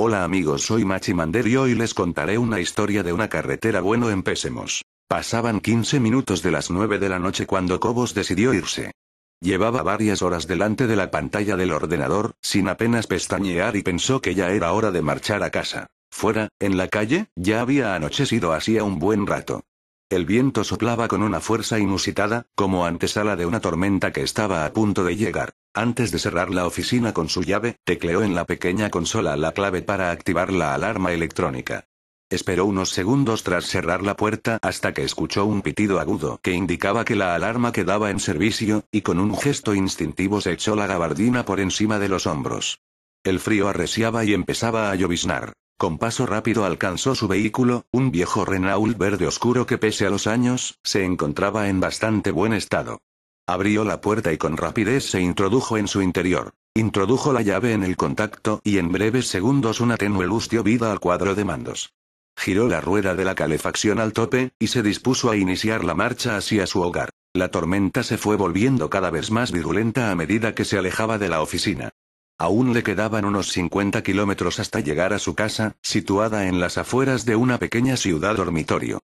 Hola amigos, soy Machimander y hoy les contaré una historia de una carretera. Bueno, empecemos. Pasaban 15 minutos de las 9 de la noche cuando Cobos decidió irse. Llevaba varias horas delante de la pantalla del ordenador, sin apenas pestañear, y pensó que ya era hora de marchar a casa. Fuera, en la calle, ya había anochecido hacía un buen rato. El viento soplaba con una fuerza inusitada, como antesala de una tormenta que estaba a punto de llegar. Antes de cerrar la oficina con su llave, tecleó en la pequeña consola la clave para activar la alarma electrónica. Esperó unos segundos tras cerrar la puerta hasta que escuchó un pitido agudo que indicaba que la alarma quedaba en servicio, y con un gesto instintivo se echó la gabardina por encima de los hombros. El frío arreciaba y empezaba a lloviznar. Con paso rápido alcanzó su vehículo, un viejo Renault verde oscuro que pese a los años, se encontraba en bastante buen estado. Abrió la puerta y con rapidez se introdujo en su interior. Introdujo la llave en el contacto y en breves segundos una tenue luz dio vida al cuadro de mandos. Giró la rueda de la calefacción al tope, y se dispuso a iniciar la marcha hacia su hogar. La tormenta se fue volviendo cada vez más virulenta a medida que se alejaba de la oficina. Aún le quedaban unos 50 kilómetros hasta llegar a su casa, situada en las afueras de una pequeña ciudad dormitorio.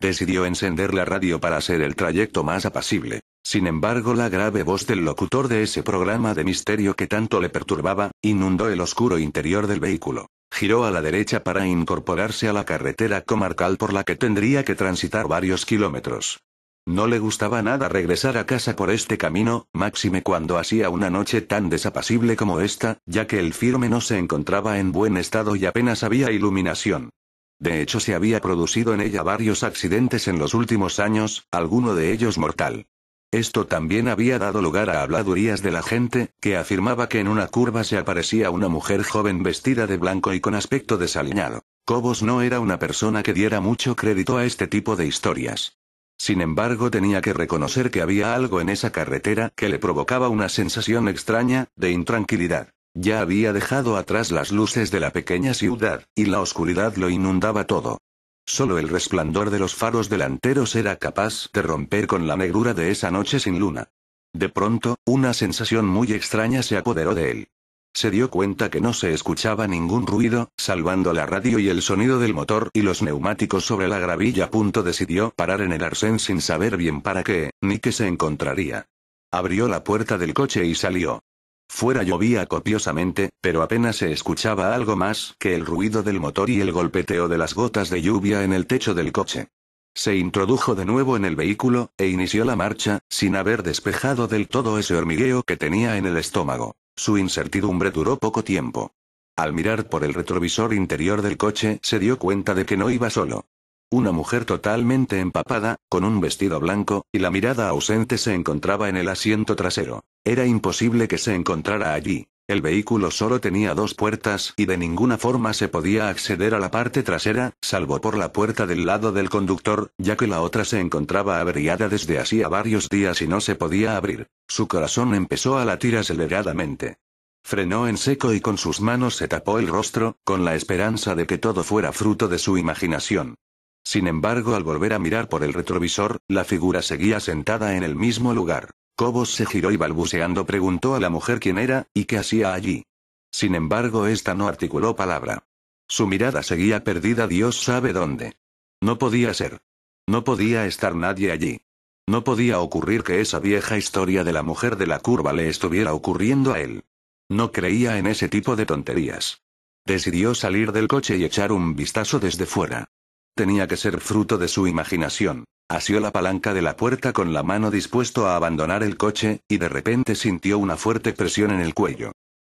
Decidió encender la radio para hacer el trayecto más apacible. Sin embargo, la grave voz del locutor de ese programa de misterio que tanto le perturbaba, inundó el oscuro interior del vehículo. Giró a la derecha para incorporarse a la carretera comarcal por la que tendría que transitar varios kilómetros. No le gustaba nada regresar a casa por este camino, máxime cuando hacía una noche tan desapacible como esta, ya que el firme no se encontraba en buen estado y apenas había iluminación. De hecho, se había producido en ella varios accidentes en los últimos años, alguno de ellos mortal. Esto también había dado lugar a habladurías de la gente, que afirmaba que en una curva se aparecía una mujer joven vestida de blanco y con aspecto desaliñado. Cobos no era una persona que diera mucho crédito a este tipo de historias. Sin embargo, tenía que reconocer que había algo en esa carretera que le provocaba una sensación extraña, de intranquilidad. Ya había dejado atrás las luces de la pequeña ciudad, y la oscuridad lo inundaba todo. Solo el resplandor de los faros delanteros era capaz de romper con la negrura de esa noche sin luna. De pronto, una sensación muy extraña se apoderó de él. Se dio cuenta que no se escuchaba ningún ruido, salvando la radio y el sonido del motor y los neumáticos sobre la gravilla. Decidió parar en el arcén sin saber bien para qué, ni qué se encontraría. Abrió la puerta del coche y salió. Fuera llovía copiosamente, pero apenas se escuchaba algo más que el ruido del motor y el golpeteo de las gotas de lluvia en el techo del coche. Se introdujo de nuevo en el vehículo, e inició la marcha, sin haber despejado del todo ese hormigueo que tenía en el estómago. Su incertidumbre duró poco tiempo. Al mirar por el retrovisor interior del coche, se dio cuenta de que no iba solo. Una mujer totalmente empapada, con un vestido blanco, y la mirada ausente se encontraba en el asiento trasero. Era imposible que se encontrara allí. El vehículo solo tenía dos puertas, y de ninguna forma se podía acceder a la parte trasera, salvo por la puerta del lado del conductor, ya que la otra se encontraba averiada desde hacía varios días y no se podía abrir. Su corazón empezó a latir aceleradamente. Frenó en seco y con sus manos se tapó el rostro, con la esperanza de que todo fuera fruto de su imaginación. Sin embargo, al volver a mirar por el retrovisor, la figura seguía sentada en el mismo lugar. Cobos se giró y balbuceando preguntó a la mujer quién era, y qué hacía allí. Sin embargo, esta no articuló palabra. Su mirada seguía perdida Dios sabe dónde. No podía ser. No podía estar nadie allí. No podía ocurrir que esa vieja historia de la mujer de la curva le estuviera ocurriendo a él. No creía en ese tipo de tonterías. Decidió salir del coche y echar un vistazo desde fuera. Tenía que ser fruto de su imaginación. Asió la palanca de la puerta con la mano dispuesto a abandonar el coche, y de repente sintió una fuerte presión en el cuello.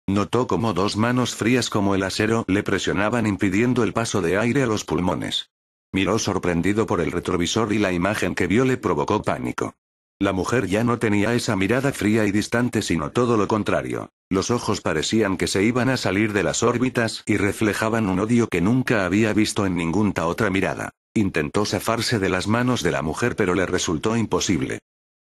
Notó como dos manos frías como el acero le presionaban impidiendo el paso de aire a los pulmones. Miró sorprendido por el retrovisor y la imagen que vio le provocó pánico. La mujer ya no tenía esa mirada fría y distante, sino todo lo contrario. Los ojos parecían que se iban a salir de las órbitas y reflejaban un odio que nunca había visto en ninguna otra mirada. Intentó zafarse de las manos de la mujer, pero le resultó imposible.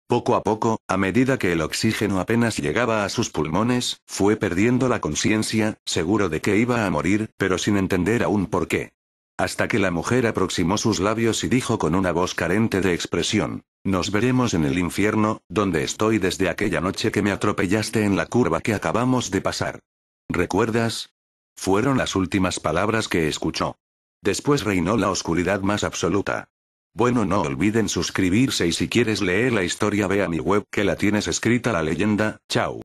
Poco a poco, a medida que el oxígeno apenas llegaba a sus pulmones, fue perdiendo la conciencia, seguro de que iba a morir, pero sin entender aún por qué. Hasta que la mujer aproximó sus labios y dijo con una voz carente de expresión: «Nos veremos en el infierno, donde estoy desde aquella noche que me atropellaste en la curva que acabamos de pasar. ¿Recuerdas?». Fueron las últimas palabras que escuchó. Después reinó la oscuridad más absoluta. Bueno, no olviden suscribirse y si quieres leer la historia ve a mi web que la tienes escrita la leyenda. Chao.